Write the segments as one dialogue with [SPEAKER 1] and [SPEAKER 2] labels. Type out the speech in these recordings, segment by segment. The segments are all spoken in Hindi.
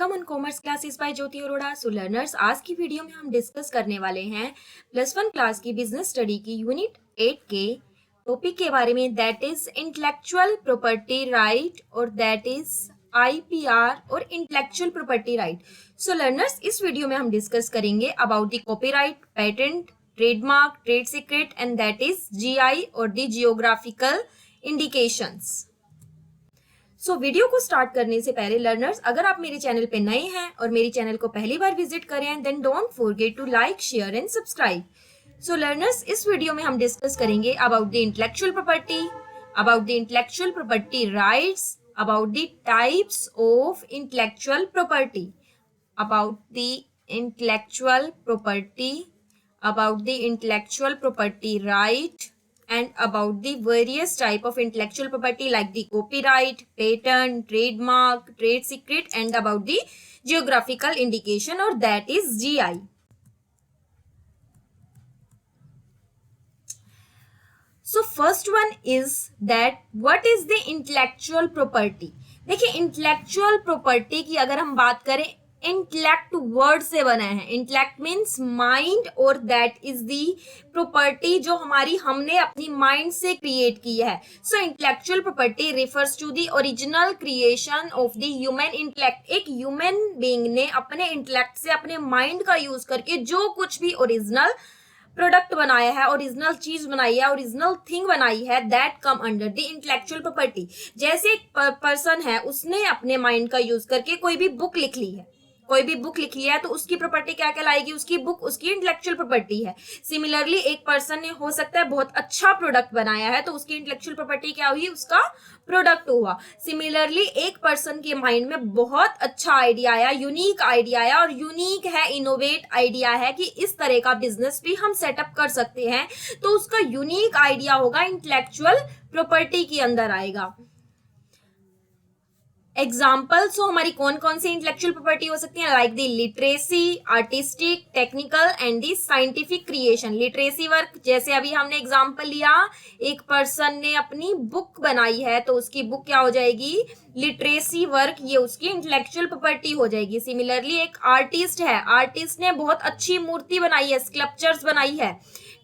[SPEAKER 1] Welcome on commerce classes bye Jyoti Arora. So learners, आज की वीडियो में हम डिस्कस करने वाले हैं +1 क्लास की बिजनेस स्टडी की यूनिट 8 के टॉपिक के बारे में, that is intellectual property right और दैट इज आईपीआर और इंटेलेक्चुअल प्रॉपर्टी राइट। सो लर्नर्स, इस वीडियो में हम डिस्कस करेंगे about the copyright, patent, trademark, trade secret and that is GI और द जियोग्राफिकल इंडिकेशंस। वीडियो को स्टार्ट करने से पहले लर्नर्स, अगर आप मेरे चैनल पे नए हैं और मेरे चैनल को पहली बार विजिट करें then don't forget to like, share and subscribe. So learners, इस वीडियो में हम डिस्कस करेंगे about the intellectual property, about the intellectual property rights, about the types of intellectual property, about the intellectual property, about the intellectual property right and about the various type of intellectual property like the copyright, patent, trademark, trade secret and about the geographical indication or that is GI. So first one is that what is the intellectual property? देखिए, इंटेलेक्चुअल प्रॉपर्टी की अगर हम बात करें, इंटेलेक्ट वर्ड से बना है। इंटेलेक्ट मीन्स माइंड और दैट इज दी प्रॉपर्टी जो हमने अपनी माइंड से क्रिएट की है। So intellectual property refers to the original creation of the human intellect. एक ह्यूमन बीइंग ने अपने इंटेलेक्ट से, अपने माइंड का यूज करके जो कुछ भी ओरिजिनल प्रोडक्ट बनाया है, ओरिजिनल चीज बनाई है, ओरिजिनल थिंग बनाई है, that come under the intellectual property. जैसे एक पर्सन है, उसने अपने माइंड का यूज करके कोई भी बुक लिख ली है, कोई भी बुक लिखी है तो उसकी प्रॉपर्टी क्या कहलाएगी? उसकी बुक उसकी इंटेलेक्चुअल प्रॉपर्टी है। सिमिलरली एक पर्सन ने हो सकता है बहुत अच्छा प्रोडक्ट बनाया है तो उसकी इंटेलेक्चुअल प्रॉपर्टी क्या हुई? उसका प्रोडक्ट हुआ। सिमिलरली एक पर्सन के माइंड में बहुत अच्छा आइडिया आया, यूनिक आइडिया आया, और यूनिक है, इनोवेट आइडिया है कि इस तरह का बिजनेस भी हम सेटअप कर सकते हैं, तो उसका यूनिक आइडिया होगा, इंटेलेक्चुअल प्रॉपर्टी के अंदर आएगा। एग्जाम्पल्स हो हमारी कौन कौन सी इंटेलेक्चुअल प्रॉपर्टी हो सकती है? Like the literacy, artistic, technical and the scientific creation. Literacy work, जैसे अभी हमने एग्जाम्पल लिया, एक पर्सन ने अपनी बुक बनाई है तो उसकी बुक क्या हो जाएगी? लिटरेसी वर्क, ये उसकी इंटेलेक्चुअल प्रॉपर्टी हो जाएगी। सिमिलरली एक आर्टिस्ट है, आर्टिस्ट ने बहुत अच्छी मूर्ति बनाई है, स्कल्पचर्स बनाई है,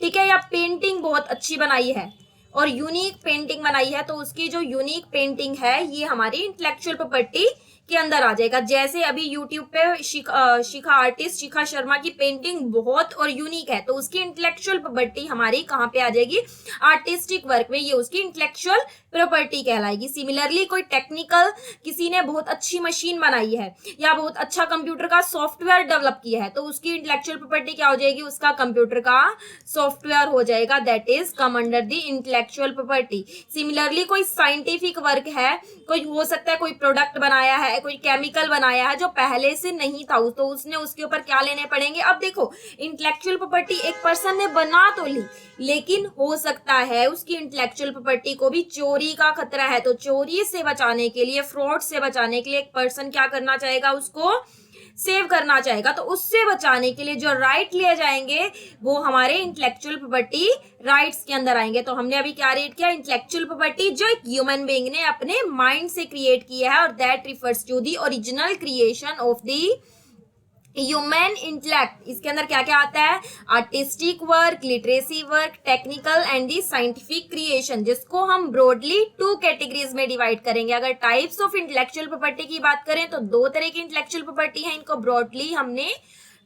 [SPEAKER 1] ठीक है, या पेंटिंग बहुत अच्छी बनाई है और यूनिक पेंटिंग बनाई है, तो उसकी जो यूनिक पेंटिंग है ये हमारी इंटेलेक्चुअल प्रॉपर्टी के अंदर आ जाएगा। जैसे अभी यूट्यूब पे शिखा आर्टिस्ट, शिखा शर्मा की पेंटिंग बहुत और यूनिक है तो उसकी इंटेलेक्चुअल प्रॉपर्टी हमारी कहाँ पे आ जाएगी? आर्टिस्टिक वर्क में, ये उसकी इंटेलेक्चुअल प्रॉपर्टी कहलाएगी। सिमिलरली कोई टेक्निकल, किसी ने बहुत अच्छी मशीन बनाई है या बहुत अच्छा कंप्यूटर का सॉफ्टवेयर डेवलप किया है तो उसकी इंटेलेक्चुअल प्रॉपर्टी क्या हो जाएगी? उसका कंप्यूटर का सॉफ्टवेयर हो जाएगा, that is come under the intellectual property. Similarly कोई साइंटिफिक वर्क है, कोई हो सकता है कोई प्रोडक्ट बनाया है, कोई केमिकल बनाया है जो पहले से नहीं था तो उसने उसके ऊपर क्या लेने पड़ेंगे? अब देखो, इंटेलेक्चुअल प्रॉपर्टी एक पर्सन ने बना तो ली, लेकिन हो सकता है उसकी इंटेलेक्चुअल प्रॉपर्टी को भी चोरी का खतरा है, तो चोरी से बचाने के लिए, फ्रॉड से बचाने के लिए एक पर्सन क्या करना चाहेगा? उसको सेव करना चाहेगा, तो उससे बचाने के लिए जो राइट लिए जाएंगे वो हमारे इंटेलेक्चुअल प्रॉपर्टी राइट्स के अंदर आएंगे। तो हमने अभी क्या रेट किया? इंटेलेक्चुअल प्रॉपर्टी जो एक ह्यूमन बीइंग ने अपने माइंड से क्रिएट किया है और that refers to the original creation of the human intellect. इसके अंदर क्या क्या आता है? Artistic work, literacy work, technical and the scientific creation, जिसको हम ब्रॉडली 2 कैटेगरीज में डिवाइड करेंगे। अगर टाइप्स ऑफ इंटेलेक्चुअल प्रॉपर्टी की बात करें तो 2 तरह की इंटेलेक्चुअल प्रॉपर्टी है, इनको ब्रॉडली हमने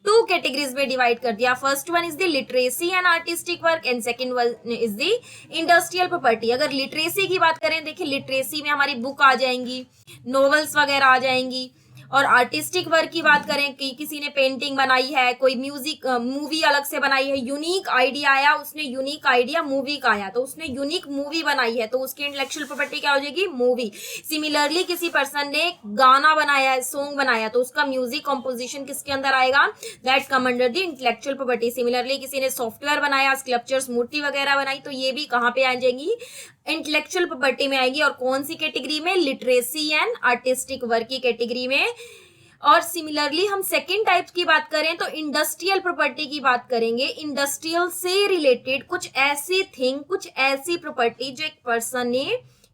[SPEAKER 1] 2 कैटेगरीज में डिवाइड कर दिया। First one is the literacy and artistic work and second one is the industrial property. अगर लिटरेसी की बात करें, देखिए लिटरेसी में हमारी बुक आ जाएंगी, नॉवेल्स वगैरह आ जाएंगी, और आर्टिस्टिक वर्क की बात करें कि किसी ने पेंटिंग बनाई है, कोई म्यूजिक मूवी अलग से बनाई है, यूनिक आइडिया आया, उसने यूनिक आइडिया मूवी का आया तो उसने यूनिक मूवी बनाई है तो उसकी इंटेलेक्चुअल प्रॉपर्टी क्या हो जाएगी? मूवी। सिमिलरली किसी पर्सन ने गाना बनाया है, सॉन्ग बनाया तो उसका म्यूजिक कंपोजिशन किसके अंदर आएगा? That come under the intellectual property. Similarly किसी ने सॉफ्टवेयर बनाया, स्कल्पचर्स, मूर्ति वगैरह बनाई तो ये भी कहाँ पे आ जाएंगी? इंटेलेक्चुअल प्रॉपर्टी में आएगी। और कौन सी कैटेगरी में? लिटरेसी एंड आर्टिस्टिक वर्क की कैटेगरी में। और सिमिलरली हम सेकेंड टाइप की बात करें तो इंडस्ट्रियल प्रॉपर्टी की बात करेंगे। इंडस्ट्रियल से रिलेटेड कुछ ऐसी थिंग, कुछ ऐसी प्रॉपर्टी जो एक पर्सन ने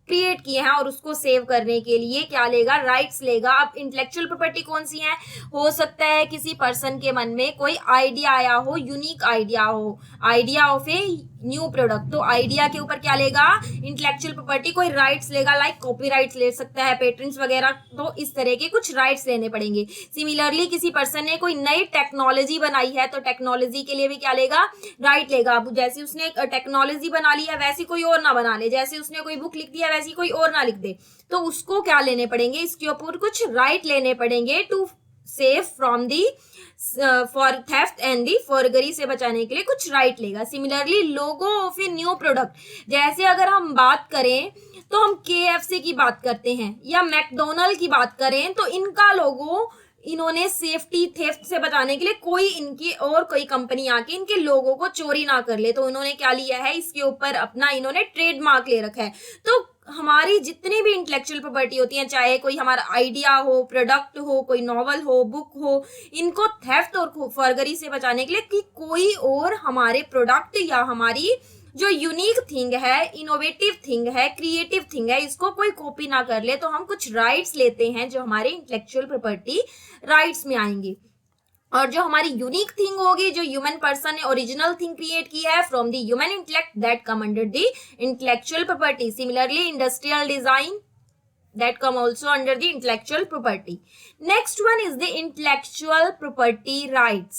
[SPEAKER 1] क्रिएट किए हैं और उसको सेव करने के लिए क्या लेगा, राइट्स लेगा। अब इंटेलेक्चुअल प्रॉपर्टी कौन सी है, हो सकता है किसी पर्सन के मन में कोई आइडिया आया हो, यूनिक आइडिया हो, idea of a new product, तो आइडिया के ऊपर क्या लेगा, इंटेलेक्चुअल प्रॉपर्टी कोई राइट्स लेगा, लाइक कॉपीराइट्स ले सकता है, पेटेंट्स वगैरह, तो इस तरह के कुछ राइट्स लेने पड़ेंगे। सिमिलरली किसी पर्सन ने कोई नई टेक्नोलॉजी बनाई है तो टेक्नोलॉजी के लिए भी क्या लेगा, राइट लेगा। अब जैसे उसने टेक्नोलॉजी बना ली है वैसी कोई और ना बना ले, जैसे उसने कोई बुक लिख दिया वैसी कोई और ना लिख दे, तो उसको क्या लेने पड़ेंगे, इसके ऊपर कुछ राइट लेने पड़ेंगे to save from the for theft and the forgery, से बचाने के लिए कुछ राइट लेगा। Similarly logo of a new product, जैसे अगर हम बात करें तो हम KFC की बात करते हैं या मैकडोनल्ड की बात करें, तो इनका लोगो इन्होंने सेफ्टी थेफ्ट से बचाने के लिए कोई इनकी और कोई कंपनी आके इनके लोगों को चोरी ना कर ले, तो इन्होंने क्या लिया है, इसके ऊपर अपना इन्होंने ट्रेडमार्क ले रखा है। तो हमारी जितनी भी इंटेलेक्चुअल प्रॉपर्टी होती है, चाहे कोई हमारा आइडिया हो, प्रोडक्ट हो, कोई नॉवल हो, बुक हो, इनको थेफ्ट और फॉरगरी से बचाने के लिए कि कोई और हमारे प्रोडक्ट या हमारी जो यूनिक थिंग है, इनोवेटिव थिंग है, क्रिएटिव थिंग है, इसको कोई कॉपी ना कर ले, तो हम कुछ राइट्स लेते हैं जो हमारे इंटेलेक्चुअल प्रॉपर्टी राइट्स में आएंगे। और जो हमारी यूनिक थिंग होगी, जो ह्यूमन पर्सन ने ओरिजिनल थिंग क्रिएट की है from the human intellect, that come under the intellectual property. Similarly industrial design, that come also under the intellectual property. Next one is the intellectual property rights,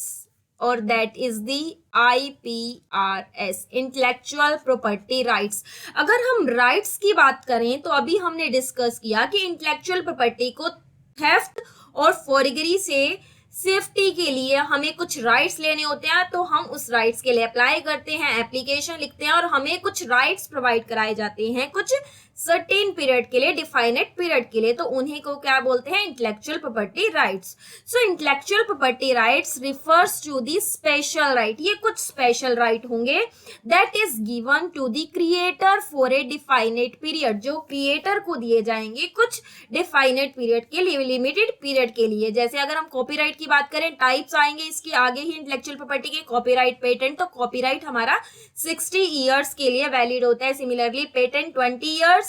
[SPEAKER 1] or that is the IPRS, intellectual property rights. अगर हम rights की बात करें तो अभी हमने डिस्कस किया कि इंटेलेक्चुअल प्रॉपर्टी को थेफ्ट और फॉरगरी से सेफ्टी के लिए हमें कुछ राइट्स लेने होते हैं, तो हम उस राइट्स के लिए अप्लाई करते हैं, एप्लीकेशन लिखते हैं और हमें कुछ राइट्स प्रोवाइड कराए जाते हैं कुछ सर्टेन पीरियड के लिए, डिफाइनेट पीरियड के लिए, तो उन्हीं को क्या बोलते हैं, intellectual property rights. So intellectual property rights refers to the special right, ये कुछ स्पेशल राइट होंगे that is given to the creator for a definite period, जो क्रिएटर को दिए जाएंगे कुछ डिफाइनेट पीरियड के लिए, लिमिटेड पीरियड के लिए। जैसे अगर हम कॉपीराइट की बात करें, टाइप्स आएंगे इसके आगे ही इंटेलेक्चुअल प्रॉपर्टी के, कॉपीराइट, पेटेंट, तो कॉपीराइट हमारा 60 ईयर्स के लिए वैलिड होता है, सिमिलरली पेटेंट 20 ईयर्स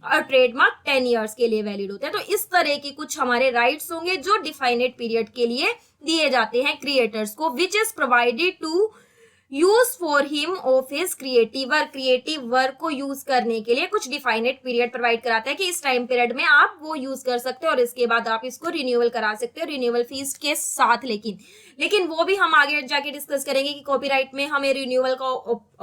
[SPEAKER 1] और ट्रेडमार्क 10 इयर्स के लिए वैलिड होते हैं। तो इस तरह के कुछ हमारे राइट्स होंगे जो डिफाइनेट पीरियड के लिए दिए जाते हैं क्रिएटर्स को, which is provided to use for him of his creative work को यूज करने के लिए कुछ डिफाइनेट पीरियड प्रोवाइड कराता है कि इस टाइम पीरियड में आप वो यूज कर सकते हो और इसके बाद आप इसको रिन्यूअल करा सकते हो, रिन्यूअल फीस के साथ। लेकिन वो भी हम आगे जाके डिस्कस करेंगे कि कॉपीराइट में हमें रिन्यूअल का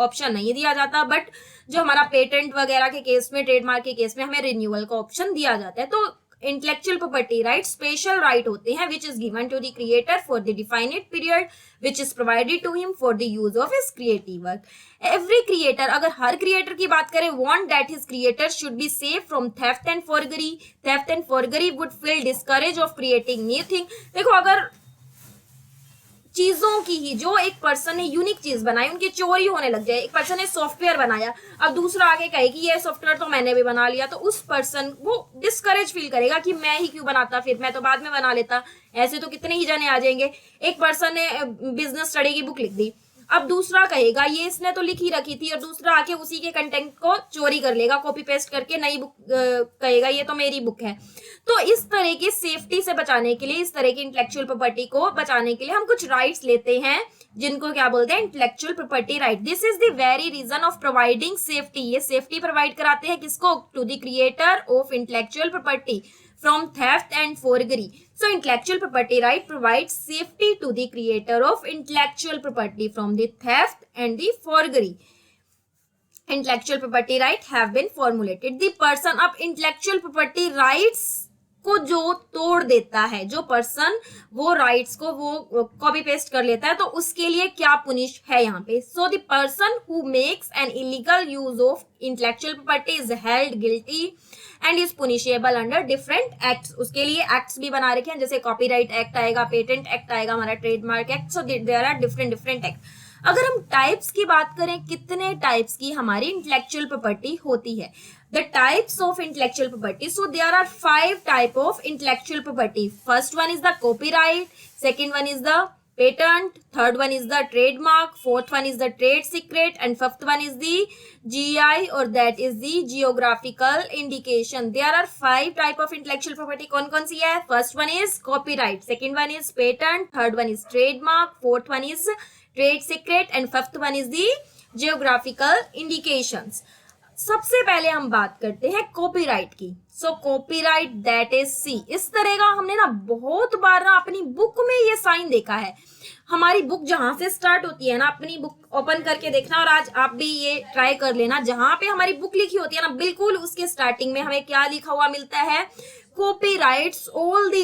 [SPEAKER 1] ऑप्शन नहीं दिया जाता, बट जो हमारा पेटेंट वगैरह के केस में, ट्रेडमार्क के केस में हमें रिन्यूअल का ऑप्शन दिया जाता है। तो intellectual property right special right होते हैं which is given to the creator for the defined period which is provided to him for the use of his creative work. Every creator, अगर हर क्रिएटर की बात करें, want that his creator should be safe from theft and forgery, theft and forgery would feel discourage of creating new thing. देखो, अगर चीजों की ही, जो एक पर्सन ने यूनिक चीज बनाई, उनकी चोरी होने लग जाए, एक पर्सन ने सॉफ्टवेयर बनाया, अब दूसरा आगे कहे कि ये सॉफ्टवेयर तो मैंने भी बना लिया, तो उस पर्सन वो डिस्करेज फील करेगा कि मैं ही क्यों बनाता, फिर मैं तो बाद में बना लेता, ऐसे तो कितने ही जने आ जाएंगे। एक पर्सन ने बिजनेस स्टडी की बुक लिख दी, अब दूसरा कहेगा ये इसने तो लिख ही रखी थी, और दूसरा आके उसी के कंटेंट को चोरी कर लेगा, कॉपी पेस्ट करके नई बुक कहेगा ये तो मेरी बुक है। तो इस तरह की सेफ्टी से बचाने के लिए, इस तरह की इंटेलेक्चुअल प्रॉपर्टी को बचाने के लिए हम कुछ राइट्स लेते हैं जिनको क्या बोलते हैं, intellectual property right. This is the very reason of providing safety, ये सेफ्टी प्रोवाइड कराते हैं किसको, to the creator of intellectual property from theft and forgery. So intellectual property right provides safety to the creator of intellectual property from the theft and the forgery. Intellectual property right have been formulated. The person, अब intellectual property rights को जो तोड़ देता है, जो पर्सन वो राइट्स को वो कॉपी पेस्ट कर लेता है, तो उसके लिए क्या पुनिश है यहाँ पे। So the person who makes an illegal use of intellectual property is held guilty and is punishable under different acts. उसके लिए एक्ट्स भी बना रखे हैं, जैसे कॉपीराइट एक्ट आएगा, पेटेंट एक्ट आएगा, हमारा trademark act, so there are different act. अगर हम टाइप्स की बात करें, कितने टाइप्स की हमारी इंटेलेक्चुअल प्रॉपर्टी होती है, the types of intellectual property. So there are 5 type of intellectual property. First one is the copyright, second one is the patent, third one is the trademark, fourth one is the trade secret, and fifth one is the GI or that is the geographical indication. There are 5 type of intellectual property. कौन कौन सी है? First one is copyright, second one is patent, third one is trademark, fourth one is trade secret, and fifth one is the geographical indications. सबसे पहले हम बात करते हैं कॉपीराइट की. सो कॉपीराइट दैट इज सी. इस तरह का हमने ना बहुत बार ना अपनी बुक में ये साइन देखा है. हमारी बुक जहां से स्टार्ट होती है ना, अपनी बुक ओपन करके देखना और आज आप भी ये ट्राई कर लेना. जहां पे हमारी बुक लिखी होती है ना, बिल्कुल उसके स्टार्टिंग में हमें क्या लिखा हुआ मिलता है? Copyrights all the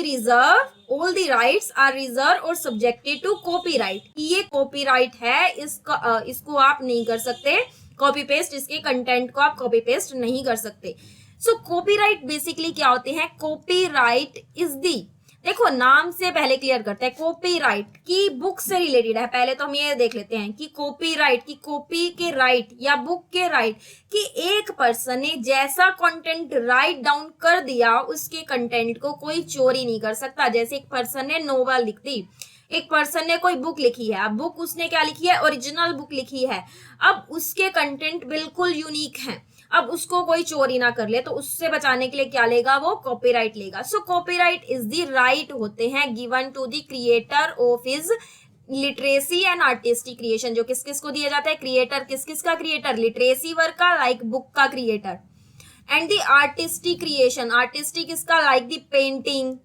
[SPEAKER 1] rights are reserve और सब्जेक्टेड टू कॉपीराइट. ये कॉपीराइट है, इसको आप नहीं कर सकते कॉपी पेस्ट, इसके कंटेंट को आप कॉपी पेस्ट नहीं कर सकते. सो कॉपीराइट बेसिकली क्या होते हैं? कॉपीराइट इज दी, देखो नाम से पहले क्लियर करते हैं, कॉपीराइट की बुक से रिलेटेड है. पहले तो हम ये देख लेते हैं कि कॉपीराइट की कॉपी के राइट या बुक के राइट कि एक पर्सन ने जैसा कंटेंट राइट डाउन कर दिया उसके कंटेंट को कोई चोरी नहीं कर सकता. जैसे एक पर्सन ने नोवेल लिख दी, एक पर्सन ने कोई बुक लिखी है, अब बुक उसने क्या लिखी है? ओरिजिनल बुक लिखी है. अब उसके कंटेंट बिल्कुल यूनिक हैं, अब उसको कोई चोरी ना कर ले, तो उससे बचाने के लिए क्या लेगा? वो कॉपीराइट लेगा. So copyright is the right होते हैं given to the creator of his literacy and artistic creation. जो किस किस को दिया जाता है? क्रिएटर. किस किस का क्रिएटर? लिटरेसी वर्क का, लाइक बुक का creator. And the artistic creation, artistic इसका like the painting,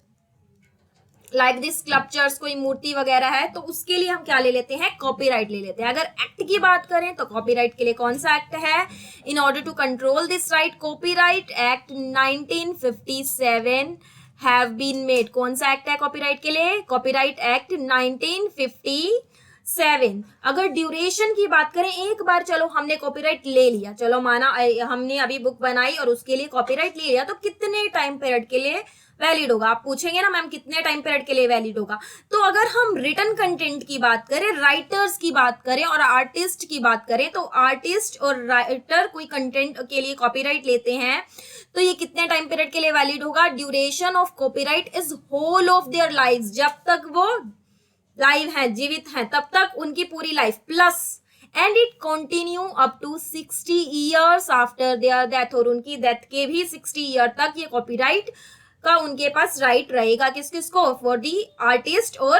[SPEAKER 1] like this sculptures, कोई मूर्ति वगैरह है, तो उसके लिए हम क्या ले लेते हैं? कॉपीराइट ले लेते हैं. अगर एक्ट की बात करें तो कॉपीराइट के लिए कौन सा एक्ट है? In order to control this right, copyright act 1957 have been made. कौन सा एक्ट है कॉपीराइट के लिए? Copyright act 1957. अगर ड्यूरेशन की बात करें, एक बार चलो हमने कॉपीराइट ले लिया, चलो माना हमने अभी बुक बनाई और उसके लिए कॉपीराइट ले लिया, तो कितने टाइम पीरियड के लिए वैलिड होगा? आप पूछेंगे ना मैम कितने टाइम पीरियड के लिए वैलिड होगा. तो अगर हम रिटन कंटेंट की बात करें, राइटर्स की बात करें और आर्टिस्ट की बात करें, तो आर्टिस्ट और राइटर कोई कंटेंट के लिए कॉपीराइट लेते हैं तो ये कितने टाइम पीरियड के लिए वैलिड होगा? Duration of copyright is whole of their life. जब तक वो लाइव हैं, जीवित हैं, तब तक उनकी पूरी life, plus and it continue up to 60 years after their death. और उनकी डेथ के भी 60 ईयर तक ये कॉपीराइट का उनके पास राइट रहेगा. किस किस को? फॉर दी आर्टिस्ट और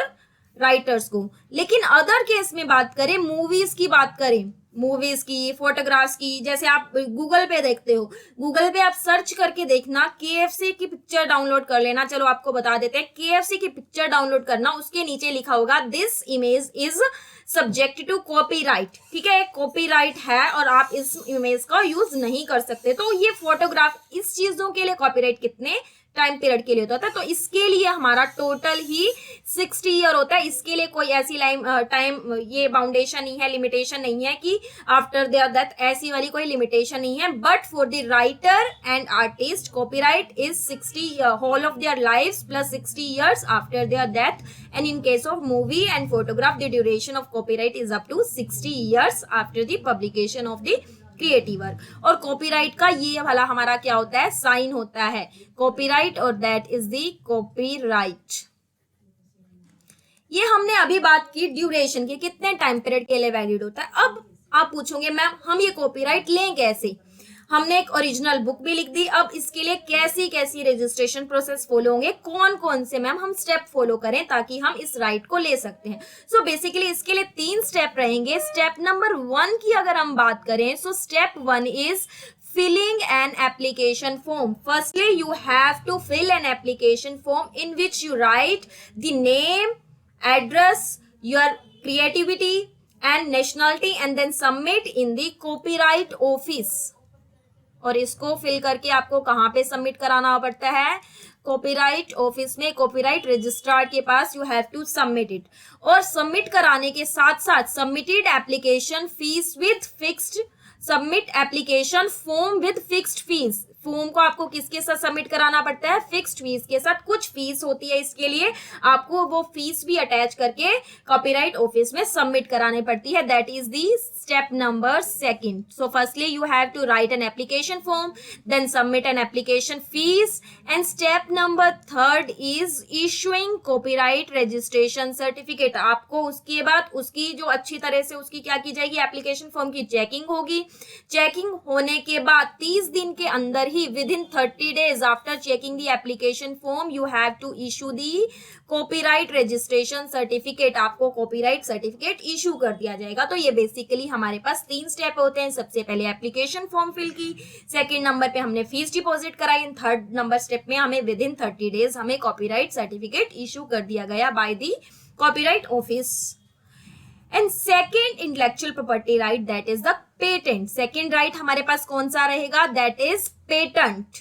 [SPEAKER 1] राइटर्स को. लेकिन अदर केस में बात करें, मूवीज की बात करें, मूवीज की, फोटोग्राफ्स की, जैसे आप गूगल पे देखते हो, गूगल पे आप सर्च करके देखना, KFC की पिक्चर डाउनलोड कर लेना. चलो आपको बता देते हैं, KFC की पिक्चर डाउनलोड करना, उसके नीचे लिखा होगा this image is subject to copyright. ठीक है, कॉपीराइट है और आप इस इमेज का यूज नहीं कर सकते. तो ये फोटोग्राफ, इस चीजों के लिए कॉपीराइट कितने टाइम पीरियड के लिए होता है? तो इसके लिए हमारा टोटल ही 60 ईयर होता है. इसके लिए कोई ऐसी टाइम ये बाउंडेशन नहीं है, लिमिटेशन नहीं है कि आफ्टर देयर डेथ, ऐसी वाली कोई लिमिटेशन नहीं है. But for the writer and artist copyright is 60 whole of their lives plus 60 years after their death. And in case of movie and photograph the duration of copyright is up to 60 years after the publication of the creative work. और कॉपीराइट का ये वाला हमारा क्या होता है? साइन होता है कॉपीराइट और दैट इज द कॉपीराइट. ये हमने अभी बात की ड्यूरेशन की, कितने टाइम पीरियड के लिए वैलिड होता है. अब आप पूछोगे मैम हम ये कॉपीराइट लें कैसे? हमने एक ओरिजिनल बुक भी लिख दी, अब इसके लिए कैसी कैसी रजिस्ट्रेशन प्रोसेस फॉलो होंगे, कौन कौन से मैम हम स्टेप फॉलो करें ताकि हम इस राइट को ले सकते हैं. सो बेसिकली इसके लिए 3 स्टेप रहेंगे. स्टेप नंबर 1 की अगर हम बात करें, so step 1 is filling an application form. Firstly, you have to fill an application form in which you write the name, address, your creativity and nationality and then submit in the copyright office. और इसको फिल करके आपको कहाँ पे सबमिट कराना पड़ता है? कॉपीराइट ऑफिस में, कॉपीराइट रजिस्ट्रार के पास you have to submit it. और सबमिट कराने के साथ साथ submitted application fees with fixed, submit application form with fixed fees. Form को आपको किसके साथ सबमिट कराना पड़ता है, फिक्स्ड फीस के साथ। कुछ फीस होती है इसके लिए, आपको वो फीस भी अटैच करके कॉपीराइट ऑफिस में सबमिट करानी पड़ती है। That is the step number second. So firstly you have to write an application form, then submit an application fees, and step number third is issuing copyright registration certificate. आपको उसके बाद उसकी जो अच्छी तरह से उसकी क्या की जाएगी, एप्लीकेशन फॉर्म की चेकिंग होगी। चेकिंग होने के बाद 30 दिन के अंदर ही, within 30 days after checking the application form, you have to issue the copyright registration certificate. आपको कॉपीराइट सर्टिफिकेट इशू कर दिया जाएगा। तो ये बेसिकली हमारे पास 3 स्टेप होते हैं। सबसे पहले एप्लीकेशन फॉर्म फिल की, सेकंड नंबर पे हमने फीस डिपॉजिट कराई, थर्ड नंबर स्टेप में हमें विद इन 30 days हमें कॉपीराइट सर्टिफिकेट इशू कर दिया गया by the copyright office. And second intellectual property right, that is the patent. Second right हमारे पास कौन सा रहेगा, that is patent.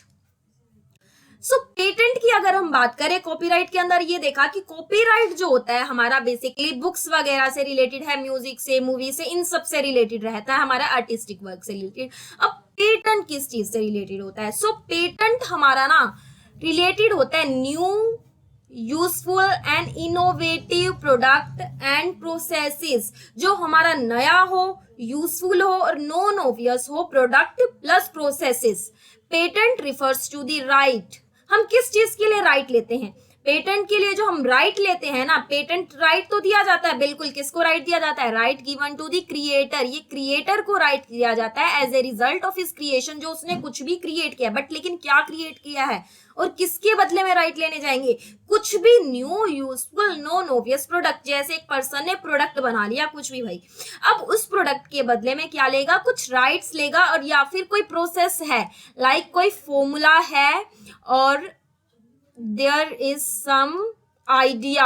[SPEAKER 1] So patent की अगर हम बात करें कॉपीराइट के अंदर, ये देखा कि कॉपीराइट जो होता है हमारा बेसिकली बुक्स वगैरह से रिलेटेड है, म्यूजिक से, मूवी से, इन सब से रिलेटेड रहता है, हमारा आर्टिस्टिक वर्क से रिलेटेड। अब पेटेंट किस चीज से रिलेटेड होता है, सो पेटेंट हमारा ना रिलेटेड होता है new, useful and innovative product and processes. जो हमारा नया हो, यूजफुल हो और नॉन ऑब्वियस हो product plus processes. Patent refers to the right. हम किस चीज के लिए राइट लेते हैं, पेटेंट के लिए जो हम राइट लेते हैं ना, पेटेंट राइट तो दिया जाता है, बिल्कुल किसको राइट दिया जाता है, right given to the creator. ये क्रिएटर को राइट दिया जाता है as a result of his creation, जो उसने कुछ भी क्रिएट किया, बट लेकिन क्या क्रिएट किया है और किसके बदले में राइट लेने जाएंगे, कुछ भी new, useful, non obvious product. जैसे एक पर्सन ने प्रोडक्ट बना लिया कुछ भी भाई, अब उस प्रोडक्ट के बदले में क्या लेगा, कुछ राइट्स लेगा, और या फिर कोई प्रोसेस है, लाइक कोई फॉर्मूला है और there is some idea,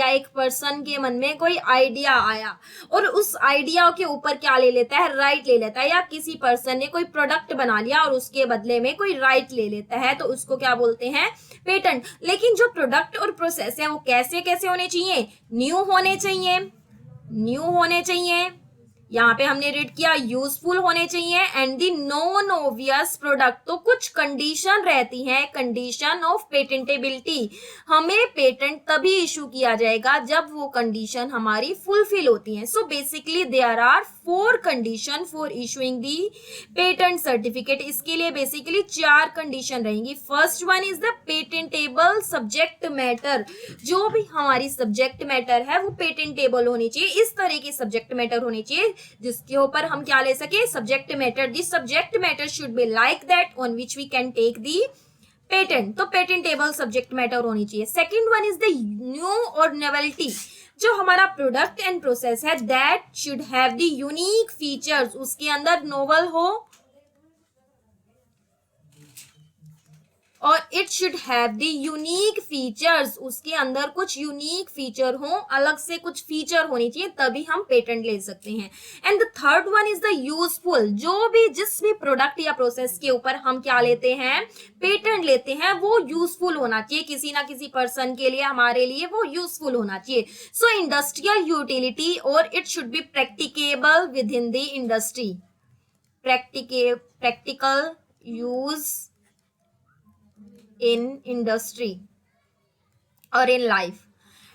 [SPEAKER 1] एक पर्सन के मन में कोई आइडिया आया और उस आइडिया के ऊपर क्या ले लेता है, राइट ले लेता है। या किसी पर्सन ने कोई प्रोडक्ट बना लिया और उसके बदले में कोई राइट ले लेता है, तो उसको क्या बोलते हैं, पेटेंट। लेकिन जो प्रोडक्ट और प्रोसेस है वो कैसे कैसे होने चाहिए, न्यू होने चाहिए, यहाँ पे हमने रीड किया यूजफुल होने चाहिए, and the non obvious product. तो कुछ कंडीशन रहती हैं, कंडीशन ऑफ पेटेंटेबिलिटी। हमें पेटेंट तभी इशू किया जाएगा जब वो कंडीशन हमारी फुलफिल होती हैं। So basically there are 4 condition for issuing the patent certificate. इसके लिए बेसिकली 4 कंडीशन रहेंगी। First one is the patentable subject matter. जो भी हमारी सब्जेक्ट मैटर है वो पेटेंटेबल होनी चाहिए, इस तरह की सब्जेक्ट मैटर होनी चाहिए जिसके ऊपर हम क्या ले सके, subject matter. This subject matter should be like that on which we can take the patent. तो पेटेंटेबल सब्जेक्ट मैटर होनी चाहिए। Second one is the new और नोवेल्टी। जो हमारा प्रोडक्ट एंड प्रोसेस है that should have the unique features, उसके अंदर नोवल हो और it should have the unique features, उसके अंदर कुछ यूनिक फीचर हो, अलग से कुछ फीचर होनी चाहिए, तभी हम पेटेंट ले सकते हैं। And the third one is the useful. जो भी जिस भी प्रोडक्ट या प्रोसेस के ऊपर हम क्या लेते हैं, पेटेंट लेते हैं, वो यूजफुल होना चाहिए, किसी ना किसी पर्सन के लिए, हमारे लिए वो यूजफुल होना चाहिए। सो इंडस्ट्रियल यूटिलिटी और it should be practicable with in the industry, practical use in industry or in life.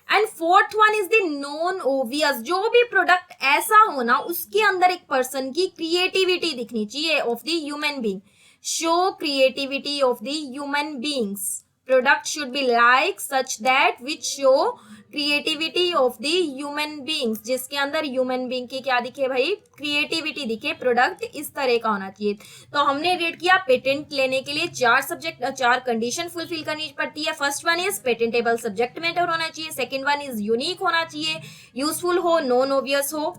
[SPEAKER 1] And fourth one is the non obvious. जो भी प्रोडक्ट ऐसा होना उसके अंदर एक पर्सन की क्रिएटिविटी दिखनी चाहिए, of the human being. Show creativity of the human beings. Product should be like such that which show creativity of the human beings, जिसके अंदर ह्यूमन बीइंग की क्या दिखे भाई, क्रिएटिविटी दिखे। प्रोडक्ट इस तरह का होना चाहिए। तो हमने रीड किया पेटेंट लेने के लिए 4 कंडीशन फुलफिल करनी पड़ती है। First one is patentable subject matter होना चाहिए, सेकेंड वन इज यूनिक होना चाहिए, यूजफुल हो, नॉन ऑब्वियस हो।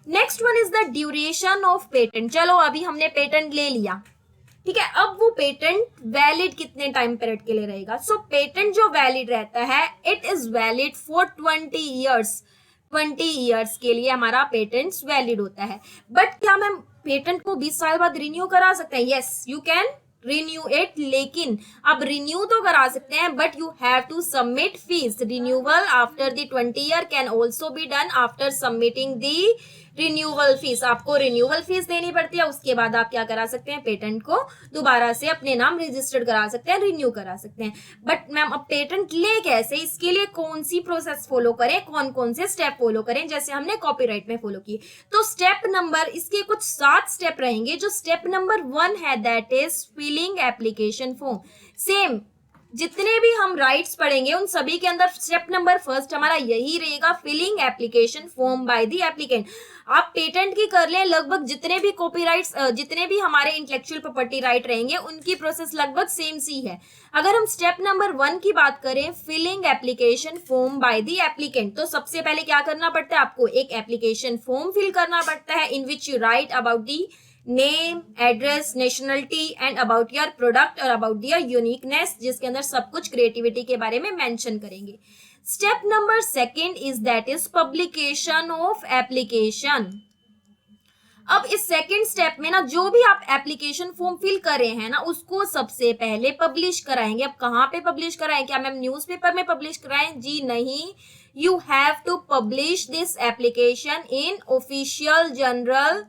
[SPEAKER 1] Next one is the duration of patent. चलो अभी हमने पेटेंट ले लिया, ठीक है, अब वो पेटेंट वैलिड कितने टाइम पीरियड के लिए रहेगा। सो पेटेंट जो वैलिड रहता है it is valid for 20 years. 20 years के लिए हमारा पेटेंट वैलिड होता है। बट क्या मैम पेटेंट को 20 साल बाद रिन्यू करा सकते हैं? Yes you can renew it, लेकिन अब रिन्यू तो करा सकते हैं but you have to submit fees. Renewal after the 20 year can also be done after submitting the renewal fees, आपको रिन्यूअल फीस देनी पड़ती है, उसके बाद आप क्या करा सकते हैं, पेटेंट को दोबारा से अपने नाम रजिस्टर्ड करा सकते हैं, रिन्यू करा सकते हैं। बट मैम अब पेटेंट ले कैसे, इसके लिए कौन सी प्रोसेस फॉलो करें, कौन कौन से स्टेप फॉलो करें, जैसे हमने कॉपीराइट में फॉलो किए। तो स्टेप नंबर, इसके कुछ 7 स्टेप रहेंगे। जो स्टेप नंबर 1 है that is filling application form. Same जितने भी हम राइट्स पढ़ेंगे उन सभी के अंदर स्टेप नंबर फर्स्ट हमारा यही रहेगा, filling application form by the applicant. आप पेटेंट की कर लें, लगभग जितने भी कॉपीराइट्स, जितने भी हमारे इंटेलेक्चुअल प्रॉपर्टी राइट रहेंगे उनकी प्रोसेस लगभग सेम सी है। अगर हम स्टेप नंबर 1 की बात करें, filling application form by the applicant, तो सबसे पहले क्या करना पड़ता है, आपको एक एप्लीकेशन फॉर्म फिल करना पड़ता है in which you write about the name, address, nationality and about your product और अबाउट योर यूनिकनेस, जिसके अंदर सब कुछ क्रिएटिविटी के बारे में मेंशन करेंगे। Step number 2 is that is publication of application. अब इस सेकंड स्टेप में ना जो भी आप एप्लीकेशन फॉर्म फिल कर रहे हैं ना उसको सबसे पहले पब्लिश कराएंगे। अब कहाँ पे पब्लिश कराएं, क्या मैम न्यूज़पेपर में पब्लिश कराएं? जी नहीं, you have to publish this application in official journal.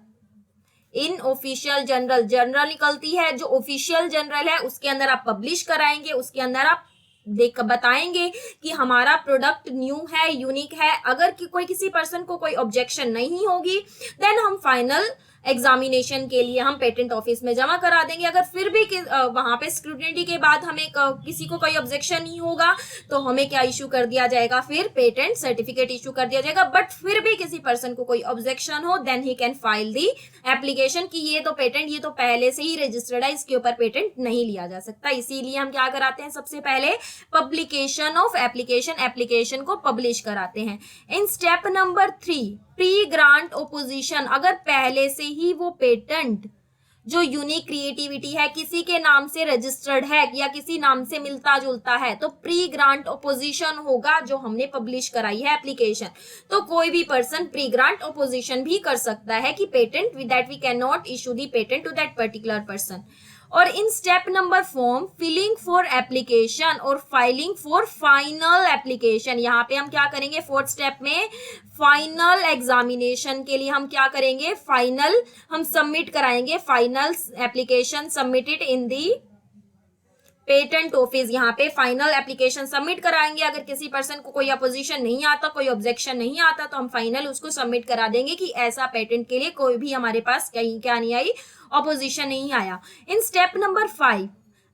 [SPEAKER 1] In official journal, journal निकलती है जो ऑफिशियल जर्नल है उसके अंदर आप पब्लिश कराएंगे। उसके अंदर आप देख बताएंगे कि हमारा प्रोडक्ट न्यू है, यूनिक है। अगर कोई किसी पर्सन को कोई ऑब्जेक्शन नहीं होगी देन हम फाइनल एग्जामिनेशन के लिए हम पेटेंट ऑफिस में जमा करा देंगे। अगर फिर भी वहां पे स्क्रूटिनी के बाद हमें किसी को कोई ऑब्जेक्शन नहीं होगा तो हमें क्या इशू कर दिया जाएगा, फिर पेटेंट सर्टिफिकेट इशू कर दिया जाएगा। बट फिर भी किसी पर्सन को कोई ऑब्जेक्शन हो then he can file the application कि ये तो पेटेंट, ये तो पहले से ही रजिस्टर्ड है, इसके ऊपर पेटेंट नहीं लिया जा सकता। इसीलिए हम क्या कराते हैं, सबसे पहले पब्लिकेशन ऑफ एप्लीकेशन, एप्लीकेशन को पब्लिश कराते हैं। इन step number 3 pre grant opposition, अगर पहले से ही वो पेटेंट जो यूनिक क्रिएटिविटी है किसी के नाम से रजिस्टर्ड है या किसी नाम से मिलता जुलता है तो प्री ग्रांट ओपोजिशन होगा जो हमने पब्लिश कराई है एप्लीकेशन। तो कोई भी पर्सन प्री ग्रांट ओपोजिशन भी कर सकता है कि patent with that we can not issue the patent to that particular person. और in step number 4 filling for application और फाइलिंग फॉर फाइनल एप्लीकेशन, यहाँ पे हम क्या करेंगे, 4th स्टेप में फाइनल एग्जामिनेशन के लिए हम क्या करेंगे, फाइनल हम सबमिट कराएंगे, final application submitted in the patent office. यहाँ पे फाइनल एप्लीकेशन सबमिट कराएंगे। अगर किसी पर्सन को कोई अपोजिशन नहीं आता, कोई ऑब्जेक्शन नहीं आता तो हम फाइनल उसको सबमिट करा देंगे कि ऐसा पेटेंट के लिए कोई भी हमारे पास कहीं क्या नहीं आई, ऑपोजिशन नहीं आया। इन स्टेप नंबर 5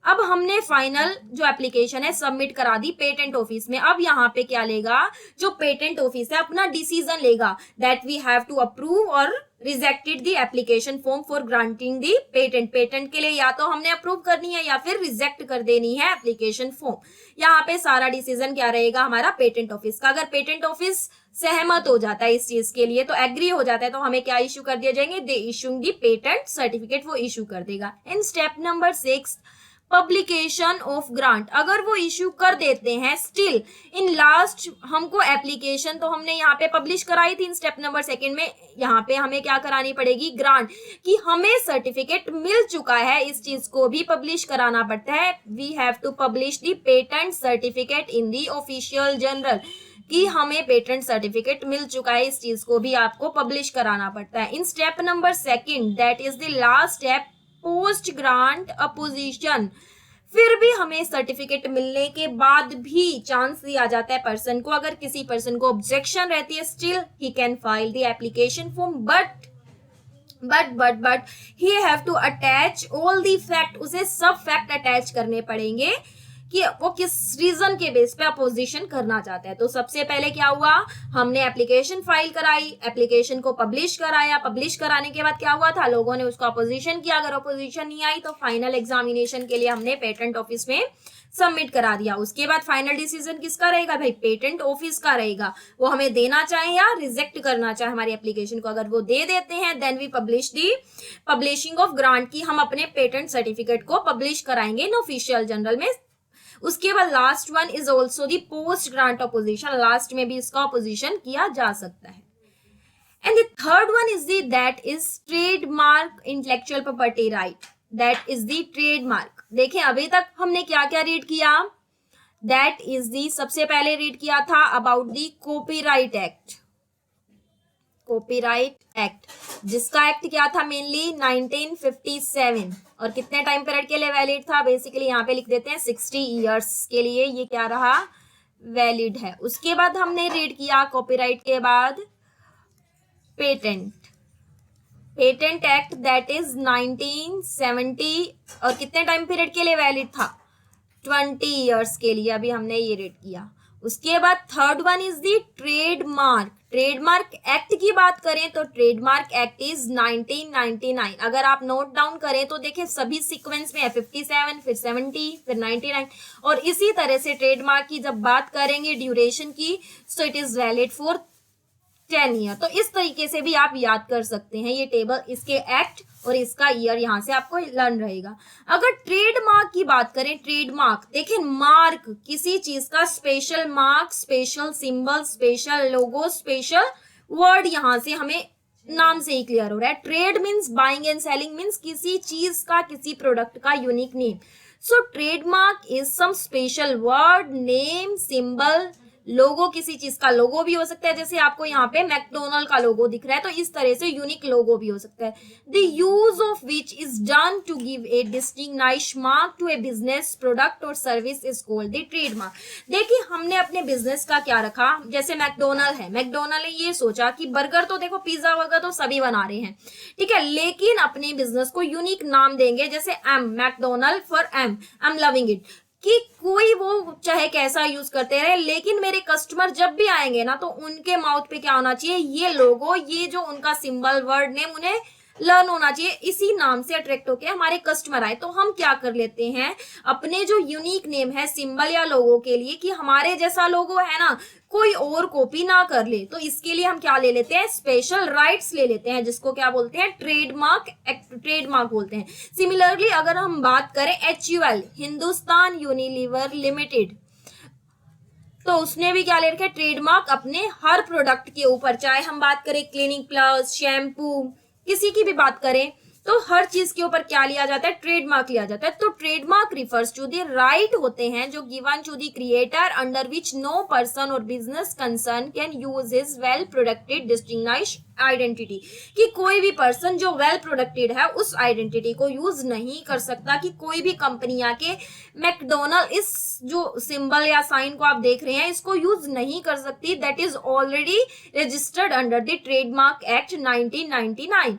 [SPEAKER 1] अब हमने फाइनल जो एप्लीकेशन है सबमिट करा दी पेटेंट ऑफिस में। अब यहाँ पे क्या लेगा, जो पेटेंट ऑफिस है अपना डिसीजन लेगा that we have to approve और rejected the application form for granting the patent. Patent के लिए या तो हमने अप्रूव करनी है या फिर रिजेक्ट कर देनी है एप्लीकेशन फॉर्म। यहाँ पे सारा डिसीजन क्या रहेगा हमारा, पेटेंट ऑफिस का। अगर पेटेंट ऑफिस सहमत हो जाता है इस चीज के लिए, तो एग्री हो जाता है, तो हमें क्या इशू कर दिया जाएंगे, दे इशूइंग दी पेटेंट सर्टिफिकेट, वो इशू कर देगा। इन step number 6 publication of grant, अगर वो इश्यू कर देते हैं स्टिल इन लास्ट, हमको एप्लीकेशन तो हमने यहाँ पे पब्लिश कराई थी इन स्टेप नंबर 2 में, यहाँ पे हमें क्या करानी पड़ेगी, ग्रांट, कि हमें सर्टिफिकेट मिल चुका है, इस चीज को भी पब्लिश कराना पड़ता है। We have to publish the patent certificate in the official journal, कि हमें पेटेंट सर्टिफिकेट मिल चुका है, इस चीज को भी आपको पब्लिश कराना पड़ता है। इन step number 2 that is the last step post grant opposition, फिर भी हमें सर्टिफिकेट मिलने के बाद भी चांस दिया जाता है पर्सन को, अगर किसी पर्सन को ऑब्जेक्शन रहती है still he can file the application form, but he have to attach all the fact, उसे सब फैक्ट अटैच करने पड़ेंगे कि वो किस रीजन के बेस पे अपोजिशन करना चाहता है। तो सबसे पहले क्या हुआ, हमने एप्लीकेशन फाइल कराई, एप्लीकेशन को पब्लिश कराया, पब्लिश कराने के बाद क्या हुआ था, लोगों ने उसको अपोजिशन किया। अगर अपोजिशन नहीं आई तो फाइनल एग्जामिनेशन के लिए हमने पेटेंट ऑफिस में सबमिट करा दिया। उसके बाद फाइनल डिसीजन किसका रहेगा भाई, पेटेंट ऑफिस का रहेगा, वो हमें देना चाहे या रिजेक्ट करना चाहे हमारी एप्लीकेशन को। अगर वो दे देते हैं then we publish the publishing of grant, की हम अपने पेटेंट सर्टिफिकेट को पब्लिश कराएंगे इन ऑफिशियल जर्नल में। उसके बाद last one is also the post grant opposition, last में भी इसका अपोजिशन किया जा सकता है। And the third one is the that is trademark intellectual property right, that is the trademark. देखें अभी तक हमने क्या क्या रीड किया, दैट इज दी सबसे पहले रीड किया था about the copyright act, copyright act, जिसका एक्ट क्या था मेनली 1957, और कितने टाइम पीरियड के लिए वैलिड था, बेसिकली यहाँ पे लिख देते हैं 60 ईयर्स के लिए ये क्या रहा, वैलिड है। उसके बाद हमने रीड किया कॉपीराइट के बाद पेटेंट एक्ट, दैट इज 1970, और कितने टाइम पीरियड के लिए वैलिड था, 20 ईयर्स के लिए, अभी हमने ये रीड किया। उसके बाद third one is the trademark act की बात करें तो ट्रेडमार्क एक्ट इज 1999। अगर आप नोट डाउन करें तो देखिए सभी सीक्वेंस में है, 57 फिर 70 फिर 99, और इसी तरह से ट्रेडमार्क की जब बात करेंगे ड्यूरेशन की, so it is valid for 10 year. तो इस तरीके से भी आप याद कर सकते हैं ये टेबल, इसके एक्ट और इसका ईयर यहाँ से आपको लर्न रहेगा। अगर ट्रेडमार्क की बात करें, ट्रेडमार्क देखिए मार्क, किसी चीज का special mark, special symbol, special logo, special word, यहाँ से हमें नाम से ही क्लियर हो रहा है। Trade means buying and selling, means किसी चीज का, किसी प्रोडक्ट का unique name. So trademark is some special word, name, symbol, logo, किसी चीज का लोगो भी हो सकता है, जैसे आपको यहाँ पे मैकडोनल्ड का लोगो दिख रहा है, तो इस तरह से यूनिक लोगो भी हो सकता है। The use of which is done to give a distinguish mark to a business, product और service is called the trademark. देखिए हमने अपने बिजनेस का क्या रखा, जैसे मैकडोनल्ड है, मैकडोनल्ड ने ये सोचा कि बर्गर तो देखो, पिज्जा वगैरह तो सभी बना रहे हैं, ठीक है, लेकिन अपने बिजनेस को यूनिक नाम देंगे, जैसे M, McDonald for M, I am loving it, कि कोई वो चाहे कैसा यूज करते रहे, लेकिन मेरे कस्टमर जब भी आएंगे ना तो उनके माउथ पे क्या होना चाहिए, ये लोगो, ये जो उनका सिंबल, वर्ड नेम उन्हें लर्न होना चाहिए, इसी नाम से अट्रैक्ट होके हमारे कस्टमर आए। तो हम क्या कर लेते हैं, अपने जो यूनिक नेम है सिंबल या लोगो के लिए, कि हमारे जैसा लोगो है ना कोई और कॉपी ना कर ले, तो इसके लिए हम क्या ले लेते हैं, स्पेशल राइट्स ले लेते हैं, जिसको क्या बोलते हैं, ट्रेडमार्क बोलते हैं। सिमिलरली अगर हम बात करें HUL, हिंदुस्तान यूनिलीवर लिमिटेड, तो उसने भी क्या ले रखा है, ट्रेडमार्क अपने हर प्रोडक्ट के ऊपर, चाहे हम बात करें क्लिनिक प्लस, शैम्पू, किसी की भी बात करें, तो हर चीज के ऊपर क्या लिया जाता है, ट्रेडमार्क लिया जाता है। तो trademark refers to the right होते हैं जो given to the creator under which no person और business concern can use his well producted distinguish identity, कि कोई भी पर्सन जो वेल प्रोडक्टेड है उस आइडेंटिटी को यूज नहीं कर सकता, कि कोई भी कंपनी आके मैकडोनल्ड, इस जो सिंबल या साइन को आप देख रहे हैं, इसको यूज नहीं कर सकती, that is already registered under the trademark act 1999।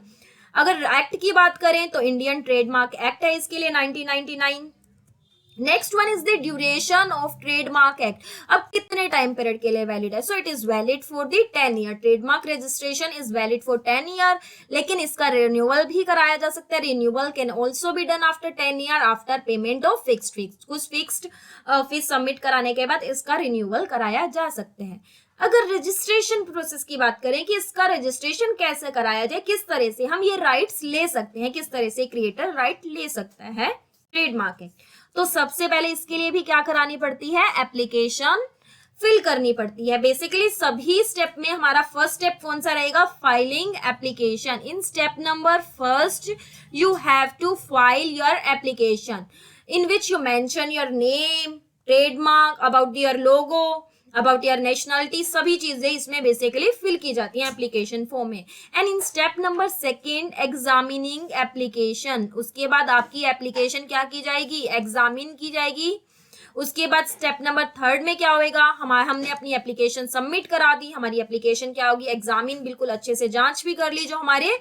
[SPEAKER 1] अगर एक्ट की बात करें तो इंडियन ट्रेडमार्क एक्ट है इसके लिए 1999। Next one is the duration of trademark act, अब कितने टाइम पीरियड के लिए वैलिड है, so it is valid for the 10 year. Trademark registration is valid for 10 year, लेकिन इसका रिन्यूअल भी कराया जा सकता है। Renewal can also be done after 10 year after payment of fixed fees, कुछ फिक्स्ड फीस सबमिट कराने के बाद इसका रिन्यूअल कराया जा सकते हैं। अगर रजिस्ट्रेशन प्रोसेस की बात करें कि इसका रजिस्ट्रेशन कैसे कराया जाए, किस तरह से हम ये राइट्स ले सकते हैं, किस तरह से क्रिएटर राइट ले सकता है ट्रेडमार्क एक्ट, तो सबसे पहले इसके लिए भी क्या करानी पड़ती है, एप्लीकेशन फिल करनी पड़ती है। बेसिकली सभी स्टेप में हमारा फर्स्ट स्टेप कौन सा रहेगा, filing application. In step number first you have to file your application in which you mention your name, trademark, about your logo, about your nationality, सभी चीजें इसमें बेसिकली फिल की जाती हैं एप्लीकेशन फॉर्म में। And in step number second examining application, उसके बाद आपकी एप्लीकेशन क्या की जाएगी, एग्जामिन की जाएगी। उसके बाद स्टेप नंबर थर्ड में क्या होएगा, हमने अपनी एप्लीकेशन सबमिट करा दी, हमारी एप्लीकेशन क्या होगी, एग्जामिन, बिल्कुल अच्छे से जांच भी कर ली जो हमारे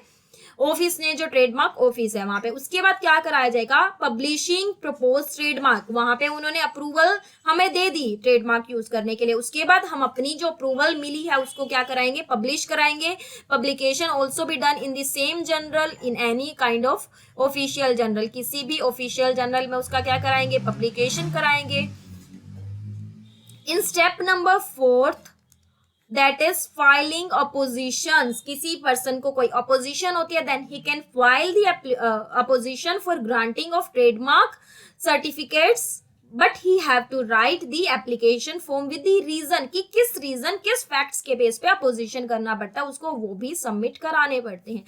[SPEAKER 1] ऑफिस ने, जो ट्रेडमार्क ऑफिस है वहां पे। उसके बाद क्या कराया जाएगा, पब्लिशिंग प्रपोज ट्रेडमार्क, वहां पे उन्होंने अप्रूवल हमें दे दी ट्रेडमार्क यूज करने के लिए। उसके बाद हम अपनी जो अप्रूवल मिली है उसको क्या कराएंगे, पब्लिश कराएंगे। Publication also be done in the same journal, in any kind of official journal, किसी भी ऑफिशियल जर्नल में उसका क्या कराएंगे, पब्लिकेशन कराएंगे। In step number fourth that is filing oppositions, किसी पर्सन को कोई अपोजिशन होती है then he can file the opposition for granting of trademark certificates but he have to write the application form with the reason, कि किस रीजन किस फैक्ट्स के बेस पे अपोजिशन करना पड़ता है उसको, वो भी सबमिट कराने पड़ते हैं।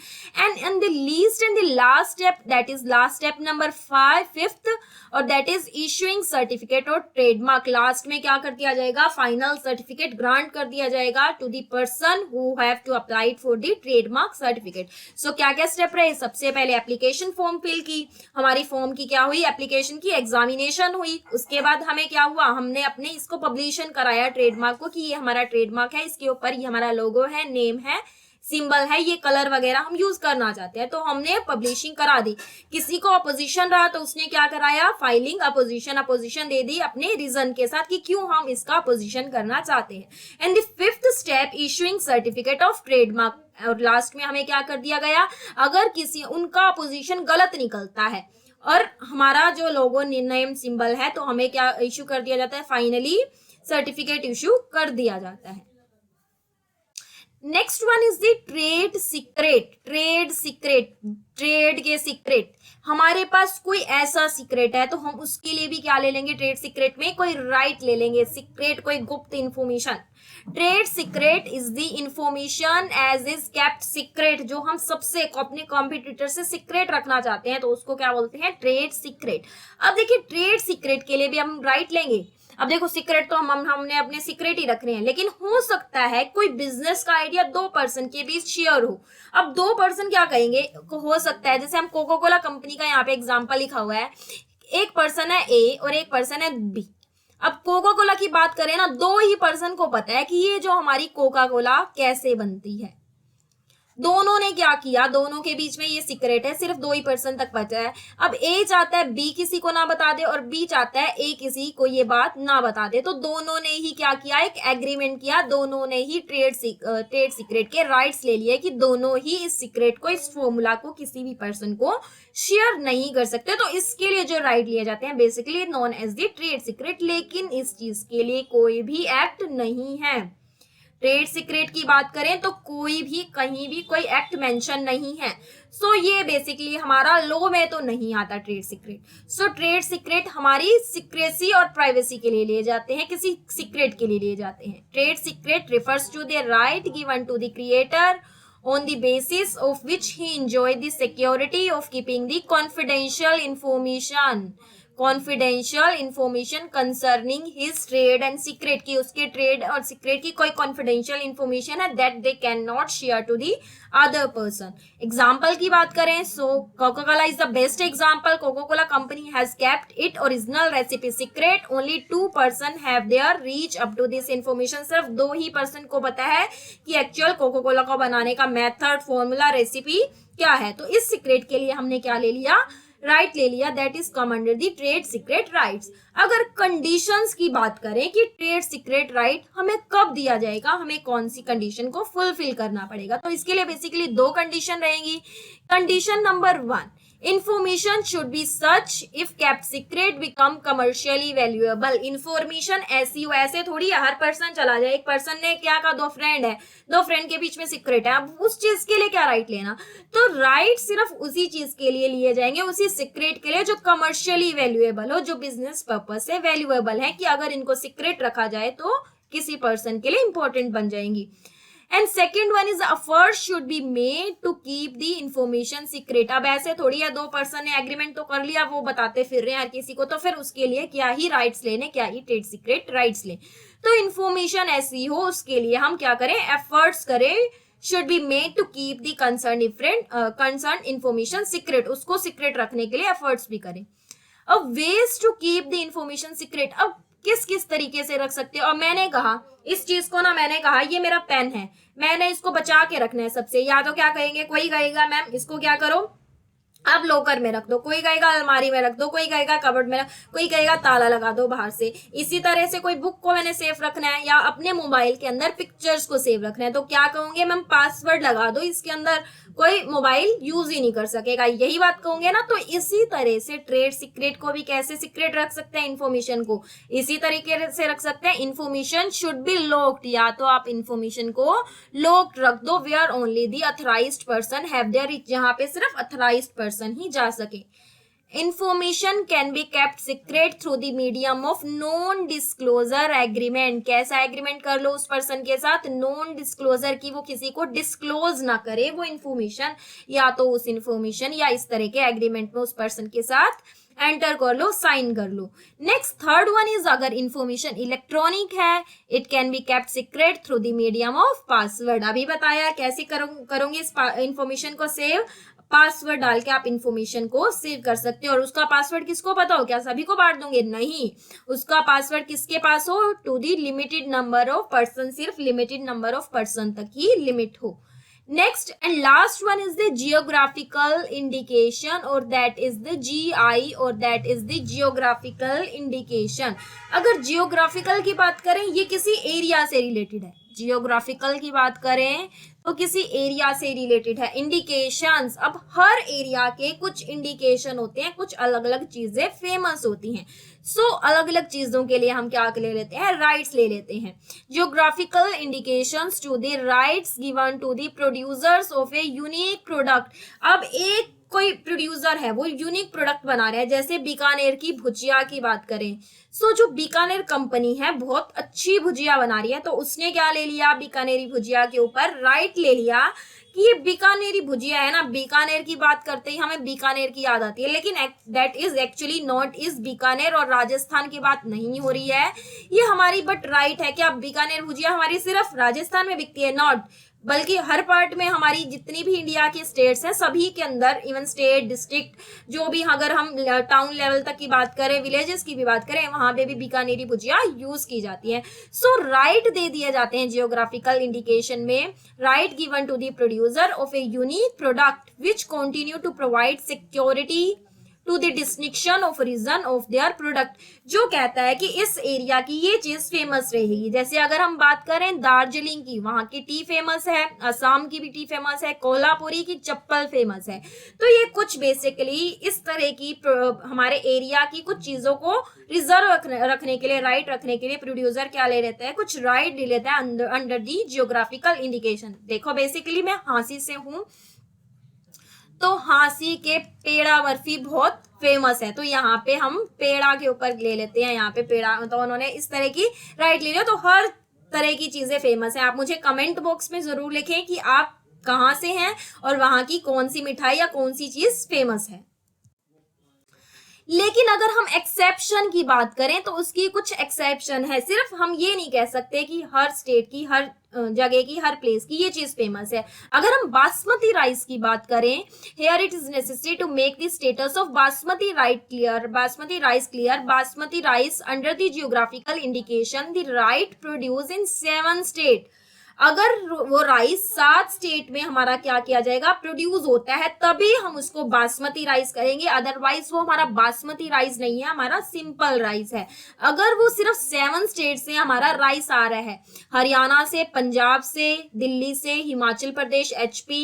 [SPEAKER 1] And the least and the last step, that is last step number 5 और दैट इज इशूइंग सर्टिफिकेट और ट्रेडमार्क। लास्ट में क्या कर दिया जाएगा, फाइनल सर्टिफिकेट ग्रांट कर दिया जाएगा to the person who have to apply for the trademark certificate. सो क्या क्या स्टेप रहे, सबसे पहले एप्लीकेशन फॉर्म फिल की, हमारी फॉर्म की क्या हुई, एप्लीकेशन की एग्जामिनेशन हुई, उसके बाद हमें क्या हुआ, हमने अपने इसको पब्लिशन कराया ट्रेडमार्क को कि ये हमारा ट्रेडमार्क है, इसके ऊपर ये हमारा लोगो है, नेम है, सिंबल है, ये कलर वगैरह हम यूज करना चाहते हैं, तो हमने पब्लिशिंग करा दी। किसी को अपोजिशन रहा तो उसने क्या कराया, फाइलिंग अपोजिशन दे दी अपने रीजन के साथ कि क्यों हम इसका अपोजिशन करना चाहते हैं। And the 5th step issuing certificate of trademark, और लास्ट में हमें क्या कर दिया गया, अगर किसी उनका अपोजिशन गलत निकलता है और हमारा जो लोगो नेम सिंबल है तो हमें क्या इशू कर दिया जाता है, फाइनली सर्टिफिकेट इशू कर दिया जाता है। Next one is the trade secret. Trade के सीक्रेट, हमारे पास कोई ऐसा सीक्रेट है तो हम उसके लिए भी क्या ले लेंगे, ट्रेड सीक्रेट में कोई राइट ले लेंगे, सीक्रेट कोई गुप्त information. Trade secret is the information as is kept secret, जो हम सबसे अपने कॉम्पिटिटर से सीक्रेट रखना चाहते हैं तो उसको क्या बोलते हैं, ट्रेड सीक्रेट। अब देखिए ट्रेड सीक्रेट के लिए भी हम राइट लेंगे। अब देखो सीक्रेट तो हमने अपने सीक्रेट ही रखने हैं, लेकिन हो सकता है कोई बिजनेस का आइडिया 2 पर्सन के बीच शेयर हो। अब 2 पर्सन क्या कहेंगे, हो सकता है जैसे हम कोको कोला कंपनी का यहाँ पे एग्जांपल लिखा हुआ है, एक पर्सन है ए और एक पर्सन है बी। अब कोका कोला की बात करें ना, 2 ही पर्सन को पता है कि ये जो हमारी कोका कोला कैसे बनती है। दोनों ने क्या किया, दोनों के बीच में ये सीक्रेट है, सिर्फ 2 ही पर्सन तक पता है। अब ए चाहता है बी किसी को ना बता दे और बी चाहता है ए किसी को ये बात ना बता दे, तो दोनों ने ही क्या किया, एक एग्रीमेंट किया, दोनों ने ही ट्रेड सीक्रेट के राइट्स ले लिए कि दोनों ही इस सीक्रेट को, इस फॉर्मूला को किसी भी पर्सन को शेयर नहीं कर सकते। तो इसके लिए जो राइट लिए जाते हैं basically known as the trade secret, लेकिन इस चीज के लिए कोई भी एक्ट नहीं है। ट्रेड सीक्रेट की बात करें तो कोई भी कहीं भी कोई एक्ट मेंशन नहीं है। सो ये बेसिकली हमारा लॉ में तो नहीं आता trade secret. So trade secret हमारी सिक्रेसी और प्राइवेसी के लिए लिए जाते हैं, किसी सीक्रेट के लिए लिए जाते हैं। Trade secret refers to the right given to the creator on the basis of which he enjoy the security of keeping the confidential information concerning his trade and secret, की उसके ट्रेड और सीक्रेट की कोई कॉन्फिडेंशियल इंफॉर्मेशन है that they cannot share to the other person। Example की बात करें so Coca Cola is the best example. Coca Cola company has kept it original recipe secret, only 2 person have their reach up to this information. सिर्फ 2 ही पर्सन को पता है कि एक्चुअल कोका कोला को बनाने का मेथड, फॉर्मूला, रेसिपी क्या है। तो इस सीक्रेट के लिए हमने क्या ले लिया, राइट ले लिया, that is come under the trade secret rights. अगर कंडीशंस की बात करें कि ट्रेड सीक्रेट राइट हमें कब दिया जाएगा, हमें कौन सी कंडीशन को फुलफिल करना पड़ेगा, तो इसके लिए बेसिकली 2 कंडीशन रहेंगी। Condition number 1, information should be such if kept secret become commercially valuable. Information ऐसी हो, ऐसे थोड़ी है हर पर्सन चला जाए, एक पर्सन ने क्या कहा, 2 फ्रेंड है, 2 फ्रेंड के बीच में सीक्रेट है, अब उस चीज के लिए क्या राइट लेना। तो राइट सिर्फ उसी चीज के लिए लिए जाएंगे, उसी सीक्रेट के लिए जो कमर्शियली वैल्यूएबल हो, जो बिजनेस पर्पज से वैल्यूएबल है, कि अगर इनको सीक्रेट रखा जाए तो किसी पर्सन के लिए इंपॉर्टेंट बन जाएंगी। And second one is effort should be made to keep the information secret. अब ऐसे थोड़ी है 2 पर्सन ने एग्रीमेंट तो कर लिया, वो बताते फिर रहे हैं हर किसी को, तो फिर उसके लिए क्या ही राइट्स लेने, क्या ही ट्रेड सीक्रेट राइट्स लें। तो इंफॉर्मेशन ऐसी हो उसके लिए हम क्या करें, एफर्ट्स करें, should be made to keep the concern information secret, उसको सीक्रेट रखने के लिए एफर्ट्स भी करें। अब ways to keep the information secret, अब किस किस तरीके से रख सकते हो। और मैंने कहा इस चीज को ना, मैंने कहा ये मेरा पेन है, मैंने इसको बचा के रखना है सबसे, या तो क्या कहेंगे, कोई कहेगा मैम इसको क्या करो आप लॉकर में रख दो, कोई कहेगा अलमारी में रख दो, कोई कहेगा कबर्ड में, कोई कहेगा ताला लगा दो बाहर से। इसी तरह से कोई बुक को मैंने सेफ रखना है या अपने मोबाइल के अंदर पिक्चर्स को सेव रखना है, तो क्या कहूंगे मैम पासवर्ड लगा दो, इसके अंदर कोई मोबाइल यूज ही नहीं कर सकेगा, यही बात कहूंगे ना। तो इसी तरह से ट्रेड सीक्रेट को भी कैसे सीक्रेट रख सकते हैं, इन्फॉर्मेशन को इसी तरीके से रख सकते हैं। इन्फॉर्मेशन शुड बी लॉक्ड, या तो आप इन्फॉर्मेशन को लॉक्ड रख दो, where only the authorised person have their reach, जहां पे सिर्फ अथराइज्ड पर्सन ही जा सके। Information can be kept secret through the medium of non disclosure agreement. कैसा एग्रीमेंट कर लो उस पर्सन के साथ? नॉन डिस्क्लोजर की, वो किसी को डिस्क्लोज ना करे वो इंफॉर्मेशन, या तो उस इंफॉर्मेशन या इस तरह के एग्रीमेंट में उस पर्सन के साथ एंटर कर लो, साइन कर लो। नेक्स्ट थर्ड वन इज अगर इंफॉर्मेशन इलेक्ट्रॉनिक है, it can be kept secret through the medium of password. अभी बताया कैसे करोगे इस इंफॉर्मेशन को सेव, पासवर्ड डाल के आप इंफॉर्मेशन को सेव कर सकते हो। और उसका पासवर्ड किसको पता हो? क्या सभी को बांट दोगे? नहीं, उसका पासवर्ड किसके पास हो? To the limited number of person, सिर्फ लिमिटेड नंबर ऑफ पर्सन तक ही लिमिट हो। Next and last one is the geographical indication, और दैट इज द GI, और that is the geographical indication. अगर जियोग्राफिकल की बात करें, ये किसी एरिया से रिलेटेड है। जियोग्राफिकल की बात करें तो किसी एरिया से रिलेटेड है। इंडिकेशंस, अब हर एरिया के कुछ इंडिकेशन होते हैं, कुछ अलग अलग चीजें फेमस होती हैं। अलग अलग चीजों के लिए हम क्या ले लेते हैं? राइट्स ले लेते हैं। Geographical indications to the rights given to the producers of a unique product. अब एक कोई प्रोड्यूसर है, वो यूनिक प्रोडक्ट बना रहा है, जैसे बीकानेर की भुजिया की बात करें। जो बीकानेर कंपनी है बहुत अच्छी भुजिया बना रही है, तो उसने क्या ले लिया? बीकानेरी भुजिया के ऊपर राइट ले लिया कि ये बीकानेरी भुजिया है ना। बीकानेर की बात करते ही हमें बीकानेर की याद आती है, लेकिन that is actually not is Bikaner, और राजस्थान की बात नहीं हो रही है ये हमारी, बट राइट है। क्या बीकानेर भुजिया हमारी सिर्फ राजस्थान में बिकती है? नॉट, बल्कि हर पार्ट में, हमारी जितनी भी इंडिया के स्टेट्स हैं सभी के अंदर, इवन स्टेट, डिस्ट्रिक्ट, जो भी, अगर हम टाउन लेवल तक की बात करें, विलेजेस की भी बात करें, वहां पे भी बीकानेरी भुजिया यूज की जाती है। राइट दे दिए जाते हैं जियोग्राफिकल इंडिकेशन में। Right given to the producer of a unique product which continue to provide security to the distinction of region of their product. जो कहता है कि इस एरिया की ये चीज फेमस रहेगी। जैसे अगर हम बात करें दार्जिलिंग की, वहां की टी फेमस है, असम की भी टी फेमस है, कोल्हापुरी की चप्पल फेमस है। तो ये कुछ बेसिकली इस तरह की हमारे एरिया की कुछ चीजों को रिजर्व रखने के लिए, राइट रखने के लिए प्रोड्यूसर क्या ले लेता है? कुछ राइट ले लेता है अंडर दी जियोग्राफिकल इंडिकेशन। देखो बेसिकली मैं हांसी से हूं, तो हांसी के पेड़ा बर्फी बहुत फेमस है, तो यहाँ पे हम पेड़ा के ऊपर ले लेते हैं। यहाँ पे पेड़ा, तो उन्होंने इस तरह की राइट ले लिया। तो हर तरह की चीजें फेमस है। आप मुझे कमेंट बॉक्स में जरूर लिखें कि आप कहाँ से हैं और वहां की कौन सी मिठाई या कौन सी चीज फेमस है। लेकिन अगर हम एक्सेप्शन की बात करें तो उसकी कुछ एक्सेप्शन है। सिर्फ हम ये नहीं कह सकते कि हर स्टेट की, हर जगह की, हर प्लेस की ये चीज फेमस है। अगर हम बासमती राइस की बात करें, here it is necessary to make the status of basmati rice clear, basmati rice under the geographical indication the right produce in 7 state. अगर वो राइस 7 स्टेट में हमारा क्या किया जाएगा? प्रोड्यूस होता है, तभी हम उसको बासमती राइस करेंगे। अदरवाइज वो हमारा बासमती राइस नहीं है, हमारा सिंपल राइस है। अगर वो सिर्फ 7 स्टेट से हमारा राइस आ रहा है, हरियाणा से, पंजाब से, दिल्ली से, हिमाचल प्रदेश, HP,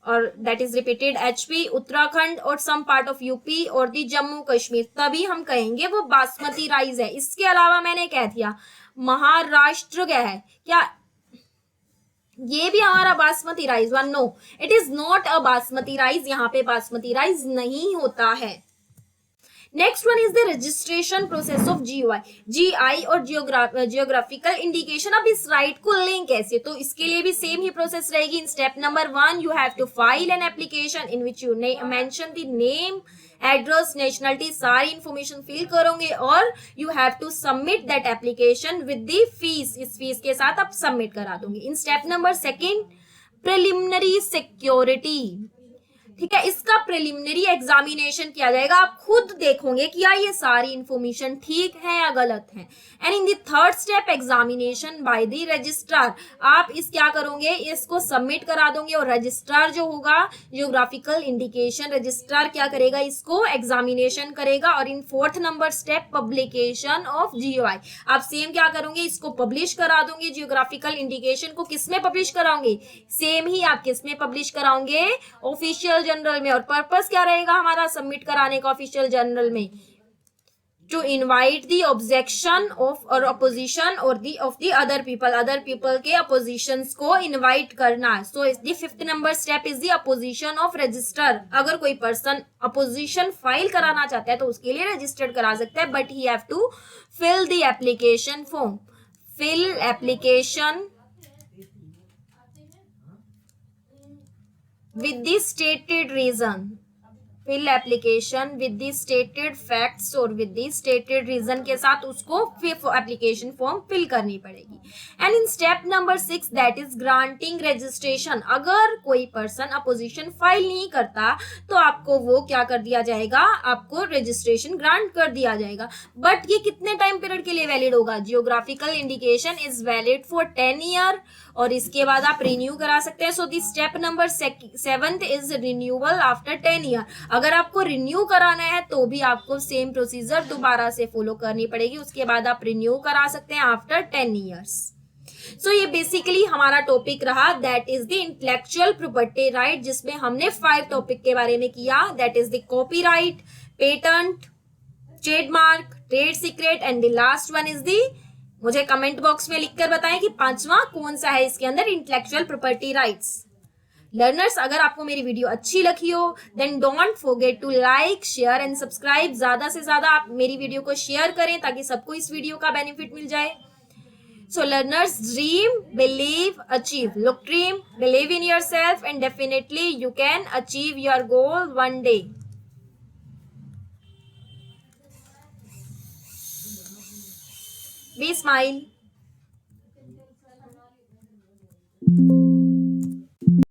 [SPEAKER 1] और that is repeated, HP, Uttarakhand और सम पार्ट ऑफ UP और दी जम्मू कश्मीर, तभी हम कहेंगे वो बासमती राइस है। इसके अलावा मैंने कह दिया महाराष्ट्र क्या है, क्या ये भी हमारा basmati rice? One, no, it is not a basmati rice. यहाँ पे बासमती राइस नहीं होता है। Next one is the registration process of GI और जियोग्राफिकल इंडिकेशन। अब इस राइट को लें कैसे? तो इसके लिए भी सेम ही प्रोसेस रहेगी। In step number 1 you have to file an application in which you mention the name, address, nationality, सारी इंफॉर्मेशन फिल करोगे, और you have to submit that application with the fees. इस फीस के साथ आप सबमिट करा दोगे। In step number 2 preliminary security, ठीक है, इसका प्रिलिमिनरी एग्जामिनेशन किया जाएगा। आप खुद देखोगे कि यार ये सारी इंफॉर्मेशन ठीक है या गलत है। And in the third step examination by the registrar, आप इस क्या करोगे? इसको सबमिट करा दोगे, और रजिस्ट्रार जो होगा जियोग्राफिकल इंडिकेशन, रजिस्ट्रार क्या करेगा? इसको एग्जामिनेशन करेगा। और इन 4th number step publication of GI, आप सेम क्या करोगे? इसको पब्लिश करा दोगे। जियोग्राफिकल इंडिकेशन को किसमें पब्लिश कराओगे? सेम ही आप किसमें पब्लिश कराओगे? ऑफिशियल जर्नल में। और पर्पस क्या रहेगा हमारा सबमिट कराने का ऑफिशियल जर्नल में? to invite the objection of or opposition or the of the other people के oppositions को invite करना. So the fifth number step is the opposition of register. अगर कोई person opposition file कराना चाहता है तो उसके लिए registered करा सकता है, but he have to fill the application form. Fill application with the stated reason. Fill application with the stated facts और विद द स्टेटेड रीजन के साथ उसको एप्लीकेशन फॉर्म फिल करनी पड़ेगी. And in step number 6 that is granting registration. अगर कोई पर्सन अपोजिशन फाइल नहीं करता तो आपको वो क्या कर दिया जाएगा, आपको रजिस्ट्रेशन ग्रांट कर दिया जाएगा. बट ये कितने टाइम पीरियड के लिए वैलिड होगा? Geographical indication is valid for 10 year और इसके बाद आप रिन्यू करा सकते हैं. So the step number 7 is renewal after 10 year. अगर आपको रिन्यू कराना है तो भी आपको सेम प्रोसीजर दोबारा से फॉलो करनी पड़ेगी. उसके बाद आप रिन्यू करा सकते हैं आफ्टर 10 ईयर्स. सो ये बेसिकली हमारा टॉपिक रहा, that is the intellectual property right, जिसमें हमने 5 टॉपिक के बारे में किया. That is the copyright, patent, trademark, trade secret and the last one is the, मुझे कमेंट बॉक्स में लिखकर बताएं कि 5वां कौन सा है इसके अंदर इंटेलेक्चुअल प्रॉपर्टी राइट्स. लर्नर्स, अगर आपको मेरी वीडियो अच्छी लगी हो then don't forget to like, share and subscribe. ज्यादा से ज्यादा आप मेरी वीडियो को शेयर करें ताकि सबको इस वीडियो का बेनिफिट मिल जाए. So learners, dream, believe, achieve. Look, dream, believe in yourself and definitely you can achieve your goal one day. Be smile.